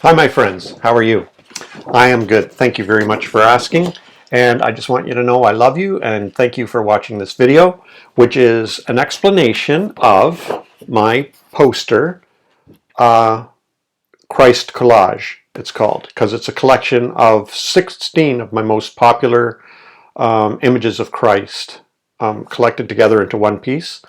Hi, my friends. How are you? I am good. Thank you very much for asking. And I just want you to know I love you and thank you for watching this video, which is an explanation of my poster, Christ Collage, it's called, because it's a collection of 16 of my most popular images of Christ collected together into one piece.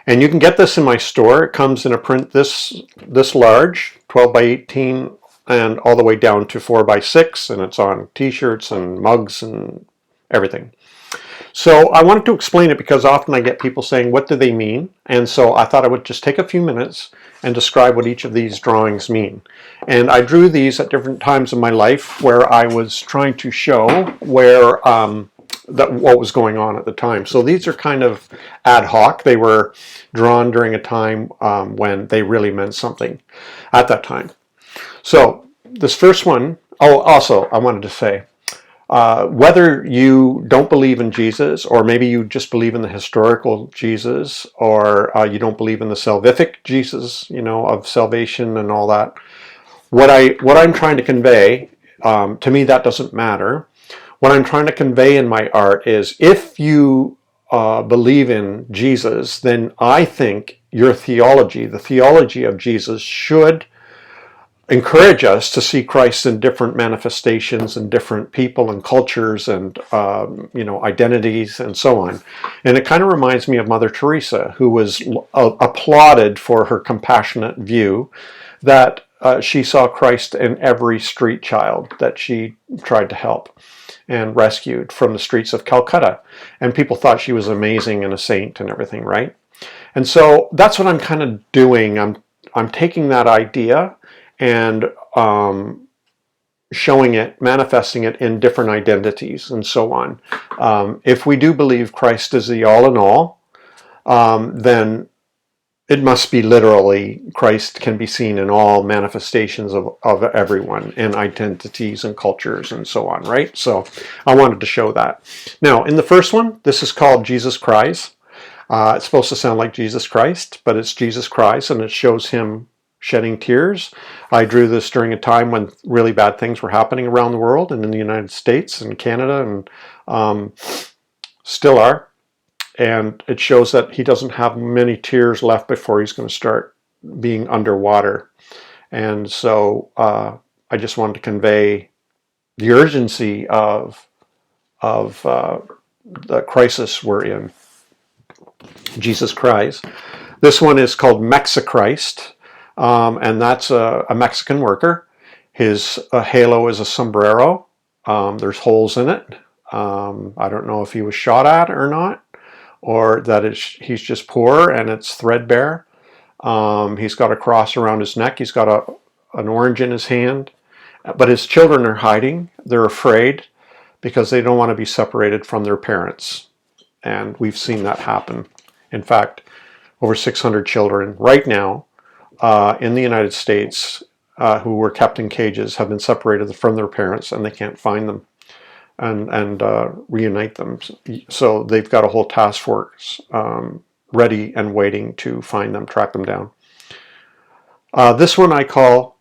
And you can get this in my store. It comes in a print this large, 12 by 18, and all the way down to 4 by 6, and it's on t-shirts and mugs and everything. So I wanted to explain it because often I get people saying, what do they mean? And so I thought I would just take a few minutes and describe what each of these drawings mean. And I drew these at different times in my life where I was trying to show where what was going on at the time. So these are kind of ad hoc. They were drawn during a time when they really meant something at that time. So this first one, oh, also I wanted to say, whether you don't believe in Jesus, or maybe you just believe in the historical Jesus, or you don't believe in the salvific Jesus, of salvation and all that, what I'm trying to convey, to me that doesn't matter. What I'm trying to convey in my art is, if you believe in Jesus, then I think your theology, the theology of Jesus, should encourage us to see Christ in different manifestations and different people and cultures and identities and so on. And it kind of reminds me of Mother Teresa, who was applauded for her compassionate view that she saw Christ in every street child that she tried to help and rescued from the streets of Calcutta. And people thought she was amazing and a saint and everything, right? And so that's what I'm kind of doing. I'm taking that idea and showing it, manifesting it in different identities and so on. If we do believe Christ is the all in all, then it must be literally Christ can be seen in all manifestations of everyone and identities and cultures and so on, right? So I wanted to show that. Now, in the first one, this is called Jesus Christ. It's supposed to sound like Jesus Christ, but it's Jesus Christ, and it shows him shedding tears. I drew this during a time when really bad things were happening around the world and in the United States and Canada, and still are. And it shows that he doesn't have many tears left before he's going to start being underwater. And so I just wanted to convey the urgency of the crisis we're in. Jesus Christ. This one is called Mexichrist, and that's a Mexican worker. His halo is a sombrero. There's holes in it. I don't know if he was shot at or not, or that he's just poor and it's threadbare. He's got a cross around his neck. He's got an orange in his hand. But his children are hiding. They're afraid because they don't want to be separated from their parents. And we've seen that happen. In fact, over 600 children right now in the United States who were kept in cages have been separated from their parents, and they can't find them and reunite them. So they've got a whole task force ready and waiting to find them, track them down. This one I call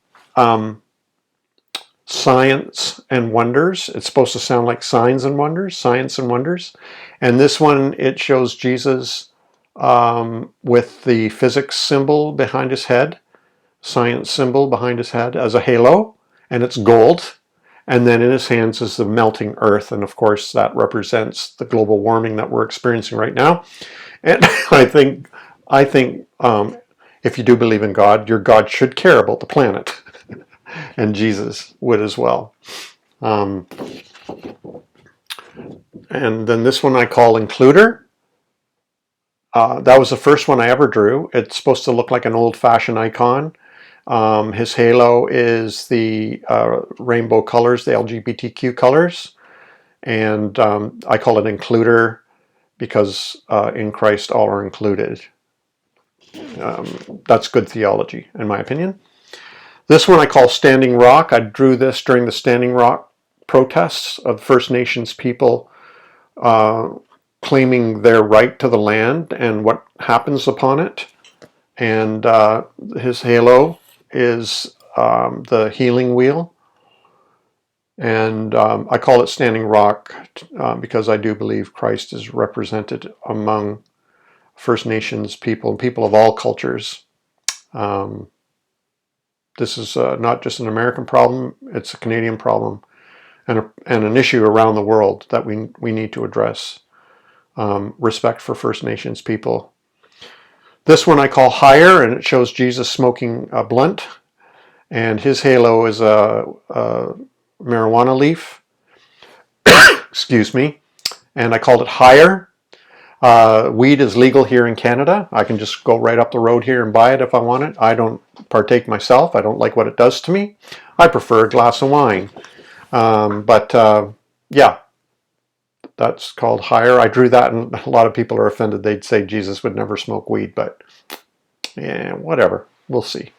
Science and Wonders. It's supposed to sound like Signs and Wonders, Science and Wonders. And this one, it shows Jesus with the physics symbol behind his head, science symbol behind his head as a halo, and it's gold. And then in his hands is the melting earth. And of course, that represents the global warming that we're experiencing right now. And I think if you do believe in God, your God should care about the planet. And Jesus would as well. And then this one I call Includer. That was the first one I ever drew. It's supposed to look like an old-fashioned icon. His halo is the rainbow colors, the LGBTQ colors. And I call it Includer because in Christ all are included. That's good theology, in my opinion. This one I call Standing Rock. I drew this during the Standing Rock protests of First Nations people claiming their right to the land and what happens upon it. And his halo is the healing wheel. And I call it Standing Rock because I do believe Christ is represented among First Nations people and people of all cultures. This is not just an American problem, it's a Canadian problem and an issue around the world that we need to address. Respect for First Nations people. This one I call Higher, and it shows Jesus smoking a blunt, and his halo is a marijuana leaf. Excuse me. And I called it Higher. Weed is legal here in Canada. I can just go right up the road here and buy it if I want it. I don't partake myself. I don't like what it does to me. I prefer a glass of wine. Yeah, that's called Higher. I drew that, and a lot of people are offended. They'd say Jesus would never smoke weed, but yeah, whatever. We'll see.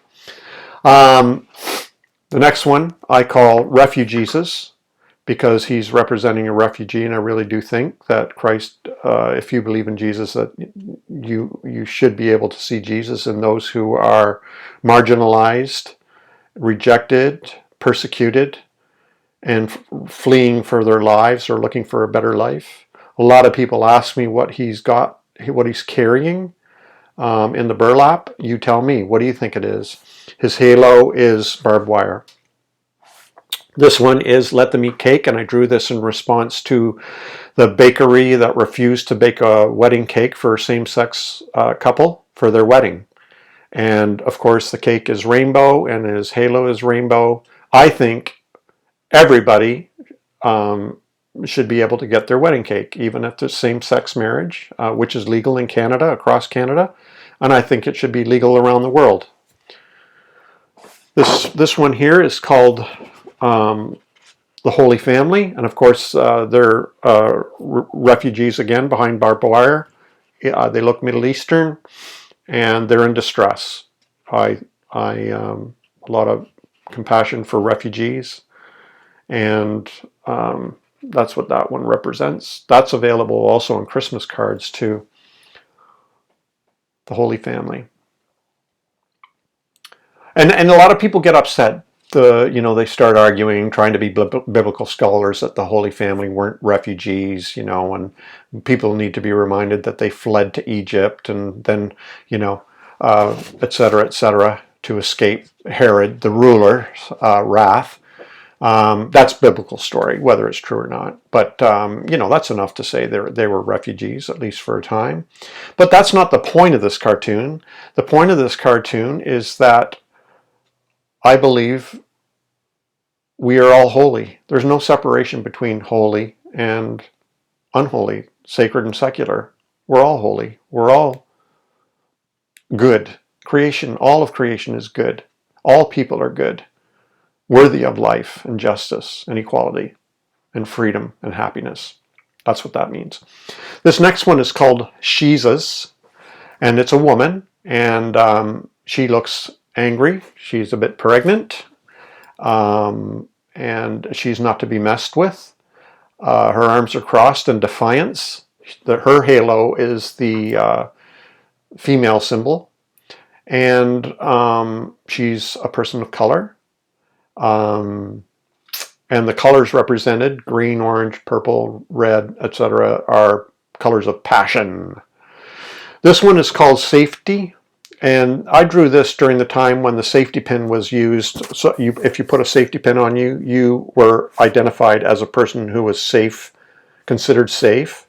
The next one I call Refugeesus, because he's representing a refugee, and I really do think that Christ, if you believe in Jesus, that you should be able to see Jesus in those who are marginalized, rejected, persecuted, and fleeing for their lives or looking for a better life. A lot of people ask me what he's got, what he's carrying in the burlap. You tell me, what do you think it is? His halo is barbed wire. This one is Let Them Eat Cake, and I drew this in response to the bakery that refused to bake a wedding cake for a same-sex couple for their wedding. And of course the cake is rainbow and his halo is rainbow. I think everybody should be able to get their wedding cake, even if it's same-sex marriage, which is legal in Canada, across Canada, and I think it should be legal around the world. This one here is called the Holy Family, and of course they're refugees again behind barbed wire. They look Middle Eastern, and they're in distress. A lot of compassion for refugees, and that's what that one represents. That's available also on Christmas cards too. The Holy Family. And a lot of people get upset. They start arguing, trying to be biblical scholars, that the Holy Family weren't refugees, and people need to be reminded that they fled to Egypt and then, et cetera, to escape Herod, the ruler's wrath. That's biblical story, whether it's true or not. But, that's enough to say they were refugees, at least for a time. But that's not the point of this cartoon. The point of this cartoon is that I believe we are all holy. There's no separation between holy and unholy, sacred and secular. We're all holy. We're all good. Creation, all of creation is good. All people are good, worthy of life and justice and equality and freedom and happiness. That's what that means. This next one is called Jesus, and it's a woman, and she looks angry. She's a bit pregnant, and she's not to be messed with. Her arms are crossed in defiance. Her halo is the female symbol, and she's a person of color. And the colors represented, green, orange, purple, red, etc., are colors of passion. This one is called Safety. And I drew this during the time when the safety pin was used. So if you put a safety pin on you, you were identified as a person who was safe, considered safe,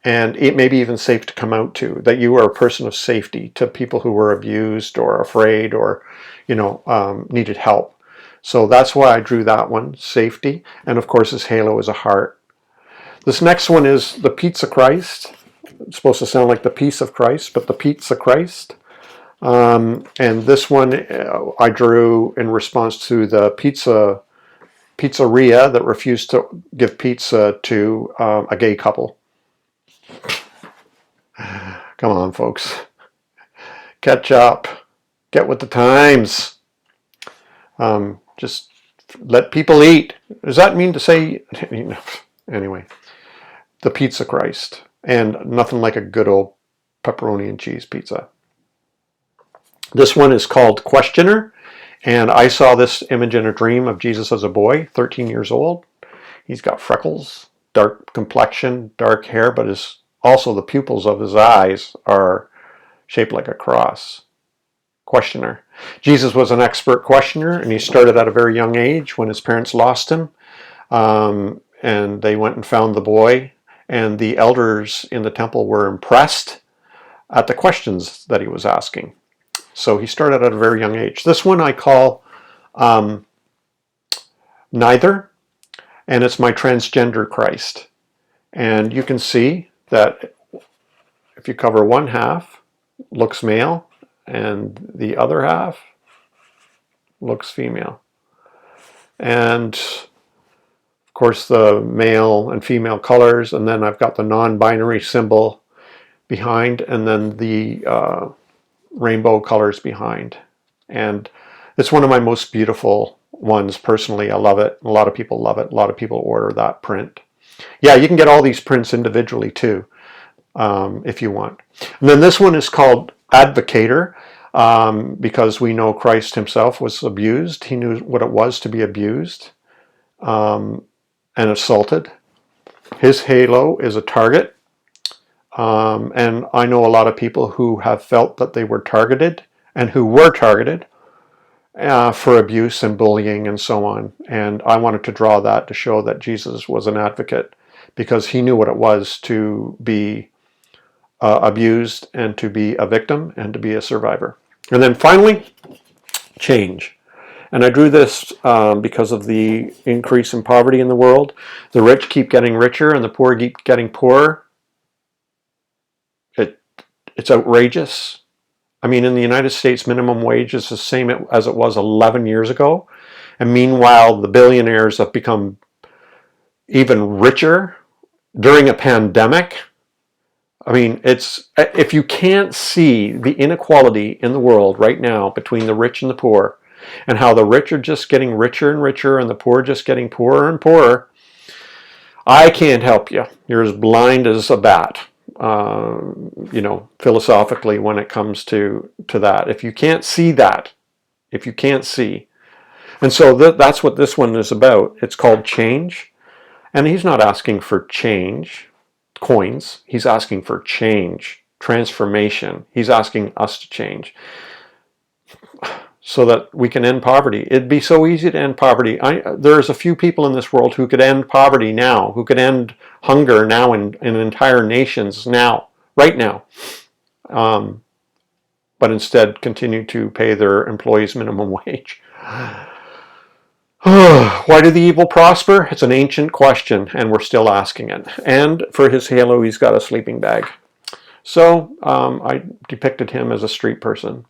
and it may be even safe to come out to, that you were a person of safety to people who were abused or afraid or, needed help. So that's why I drew that one, Safety. And of course, his halo is a heart. This next one is the Pizza Christ. It's supposed to sound like the peace of Christ, but the Pizza Christ. And this one I drew in response to the pizzeria that refused to give pizza to a gay couple. Come on, folks. Catch up. Get with the times. Just let people eat. Does that mean to say... Anyway, the Pizza Christ. And nothing like a good old pepperoni and cheese pizza. This one is called Questioner, And I saw this image in a dream of Jesus as a boy, 13 years old. He's got freckles, dark complexion, dark hair, but also the pupils of his eyes are shaped like a cross. Questioner. Jesus was an expert questioner, and he started at a very young age when his parents lost him. And they went and found the boy, and the elders in the temple were impressed at the questions that he was asking. So he started at a very young age. This one I call Neither, and it's my transgender Christ. And you can see that if you cover one half, looks male, and the other half looks female. And of course the male and female colors, and then I've got the non-binary symbol behind, and then the rainbow colors behind. And it's one of my most beautiful ones personally. I love it. A lot of people love it. A lot of people order that print. Yeah, you can get all these prints individually too, if you want. And then this one is called Advocator, because we know Christ himself was abused. He knew what it was to be abused and assaulted. His halo is a target. And I know a lot of people who have felt that they were targeted and who were targeted for abuse and bullying and so on. And I wanted to draw that to show that Jesus was an advocate because he knew what it was to be abused and to be a victim and to be a survivor. And then finally, change. And I drew this because of the increase in poverty in the world. The rich keep getting richer and the poor keep getting poorer. It's outrageous. I mean, in the United States, minimum wage is the same as it was 11 years ago. And meanwhile, the billionaires have become even richer during a pandemic. I mean, if you can't see the inequality in the world right now between the rich and the poor, and how the rich are just getting richer and richer and the poor just getting poorer and poorer, I can't help you. You're as blind as a bat. Philosophically, when it comes to that, if you can't see that, if you can't see, and so that's what this one is about. It's called change, and he's not asking for change, coins. He's asking for change, transformation. He's asking us to change so that we can end poverty. It'd be so easy to end poverty. There's a few people in this world who could end poverty now, who could end hunger now in entire nations now, right now. But instead continue to pay their employees minimum wage. Why do the evil prosper? It's an ancient question, and we're still asking it. And for his halo, he's got a sleeping bag. So I depicted him as a street person.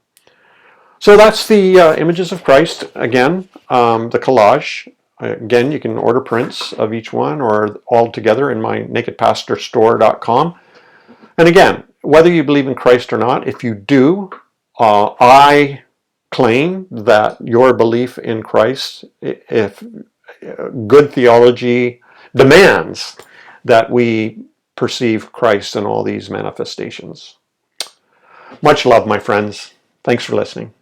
So that's the images of Christ. Again, the collage. Again, you can order prints of each one or all together in my NakedPastorStore.com. And again, whether you believe in Christ or not, if you do, I claim that your belief in Christ, if good theology demands that we perceive Christ in all these manifestations. Much love, my friends. Thanks for listening.